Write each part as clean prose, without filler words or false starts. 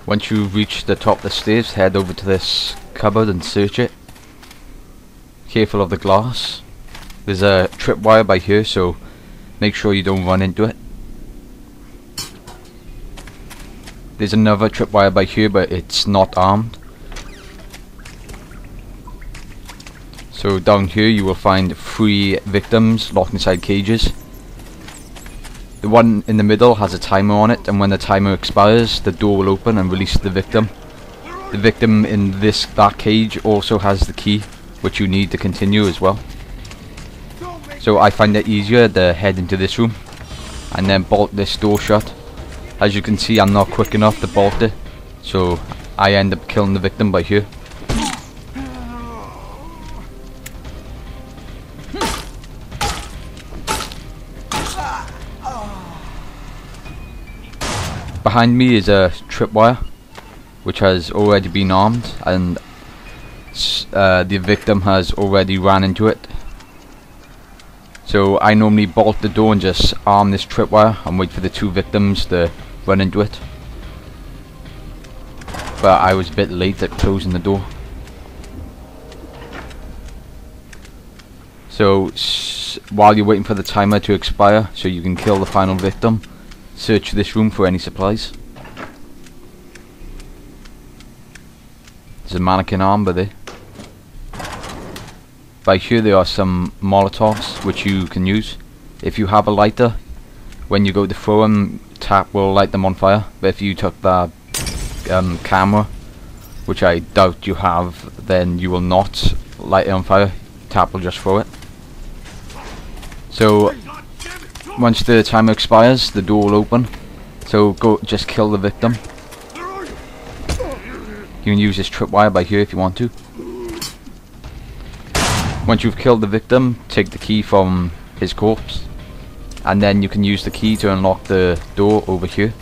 Once you reach the top of the stairs, head over to this cupboard and search it. Careful of the glass. There's a tripwire by here, so make sure you don't run into it. There's another tripwire by here, but it's not armed. So down here you will find 3 victims locked inside cages. The one in the middle has a timer on it, and when the timer expires, the door will open and release the victim. The victim in that cage also has the key, which you need to continue as well. So I find it easier to head into this room and then bolt this door shut. As you can see, I'm not quick enough to bolt it, so I end up killing the victim by here. Behind me is a tripwire which has already been armed, and the victim has already ran into it. So I normally bolt the door and just arm this tripwire and wait for the 2 victims to run into it. But I was a bit late at closing the door. So while you're waiting for the timer to expire so you can kill the final victim, search this room for any supplies. There's a mannequin arm by there. By here there are some Molotovs which you can use. If you have a lighter, when you go to throw them, tap will light them on fire. But if you took the camera, which I doubt you have, then you will not light it on fire. Tap will just throw it. So once the timer expires, the door will open. So just kill the victim. You can use this tripwire by here if you want to. Once you've killed the victim, take the key from his corpse, and then you can use the key to unlock the door over here.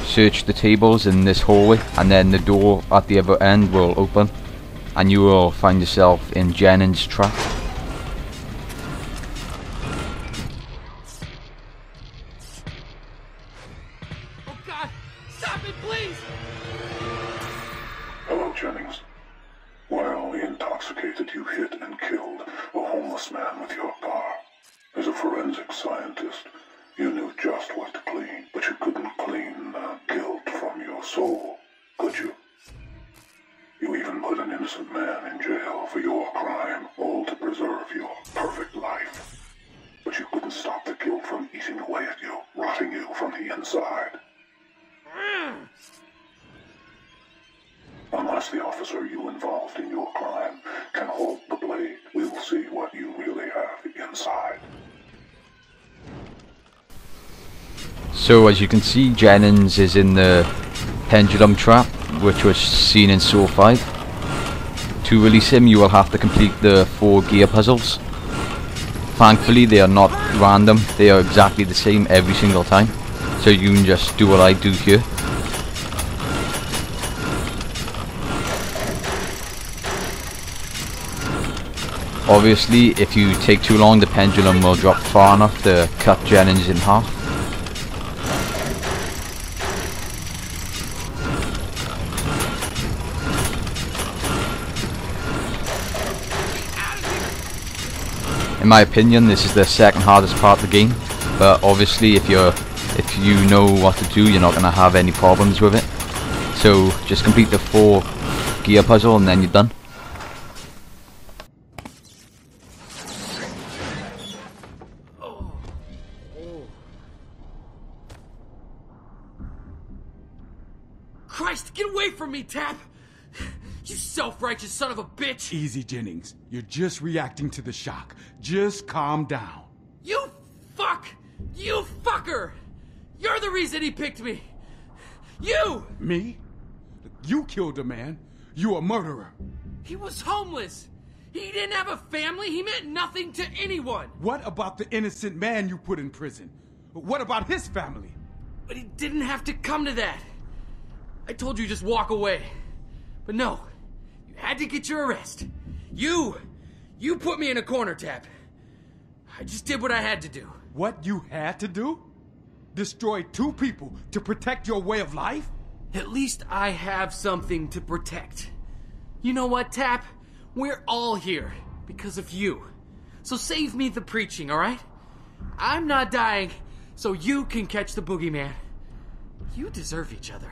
Search the tables in this hallway, and then the door at the other end will open, and you will find yourself in Jennings' trap. Oh God! Stop it, please! Hello, Jennings. Wildly intoxicated, you hit and killed a homeless man with your car. As a forensic scientist, you knew just what to clean, but you couldn't clean the guilt from your soul, could you? You even put an innocent man in jail for your crime, all to preserve your perfect life. But you couldn't stop the guilt from eating away at you, rotting you from the inside. Unless the officer you involved in your crime can hold the blade, we will see what you really have inside. So as you can see, Jennings is in the Pendulum trap, which was seen in Saw 5. To release him, you will have to complete the 4 gear puzzles. Thankfully they are not random, they are exactly the same every single time. So you can just do what I do here. Obviously, if you take too long, the pendulum will drop far enough to cut Jennings in half. In my opinion, this is the second hardest part of the game, but obviously if you know what to do, you're not going to have any problems with it. So just complete the 4 gear puzzle and then you're done. Christ, get away from me, Tap! You self-righteous son of a bitch! Easy, Jennings. You're just reacting to the shock. Just calm down. You fuck! You fucker! You're the reason he picked me! You! Me? You killed a man. You a murderer. He was homeless! He didn't have a family! He meant nothing to anyone! What about the innocent man you put in prison? What about his family? But he didn't have to come to that. I told you just walk away. But no. You had to get your arrest. You put me in a corner, Tap. I just did what I had to do. What you had to do? destroyed 2 people to protect your way of life? At least I have something to protect. You know what, Tap? We're all here because of you. So save me the preaching, alright? I'm not dying, so you can catch the boogeyman. You deserve each other.